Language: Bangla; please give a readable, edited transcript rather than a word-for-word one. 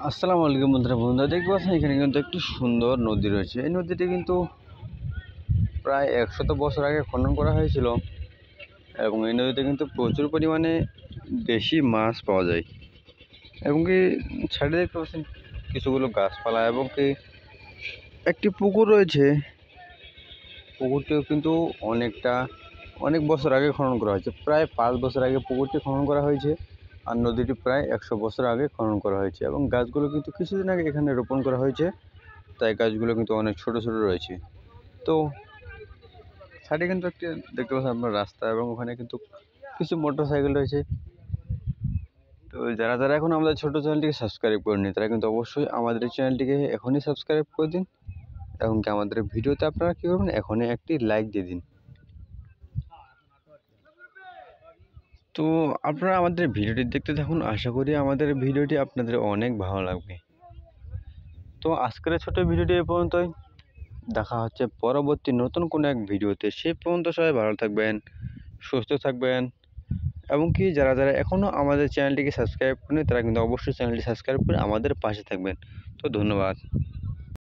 আসসালামু আলাইকুম বন্ধুরা দেখতে পাচ্ছেন এখানে কিন্তু একটি সুন্দর নদী রয়েছে। এই নদীটি কিন্তু প্রায় 100 বছর আগে খনন করা হয়েছিল এবং এই নদীতে কিন্তু প্রচুর পরিমাণে দেশি মাছ পাওয়া যায় এবং কি সাইডে দেখতে পাচ্ছেন কিছুগুলো গাছপালা এবং কি একটি পুকুর রয়েছে। পুকুরটিও কিন্তু অনেক বছর আগে খনন করা হয়েছে, প্রায় 5 বছর আগে পুকুরটি খনন করা হয়েছে আর নদীটি প্রায় 100 বছর আগে খনন করা হয়েছে এবং গাছগুলো কিন্তু কিছুদিন আগে এখানে রোপণ করা হয়েছে, তাই গাছগুলো কিন্তু অনেক ছোট ছোট রয়েছে। তো সাইডে কিন্তু একটি দেখতে পাচ্ছেন আপনার রাস্তা এবং ওখানে কিন্তু কিছু মোটর সাইকেল রয়েছে। তো যারা যারা এখন আমাদের ছোট চ্যানেলটিকে সাবস্ক্রাইব করেনি তারা কিন্তু অবশ্যই আমাদের এই চ্যানেলটিকে এখনই সাবস্ক্রাইব করে দিন এবং কি আমাদের ভিডিওতে আপনারা কী করবেন, এখনই একটি লাইক দিয়ে দিন। তো আপনারা আমাদের ভিডিওটি দেখতে থাকুন, আশা করি আমাদের ভিডিওটি আপনাদের অনেক ভালো লাগবে। তো আজকের ছোট ভিডিওটি এ পর্যন্তই, দেখা হচ্ছে পরবর্তী নতুন কোনো এক ভিডিওতে। সে পর্যন্ত সবাই ভালো থাকবেন, সুস্থ থাকবেন এবং কি যারা যারা এখনও আমাদের চ্যানেলটিকে সাবস্ক্রাইব করেনি তারা কিন্তু অবশ্যই চ্যানেলটি সাবস্ক্রাইব করে আমাদের পাশে থাকবেন। তো ধন্যবাদ।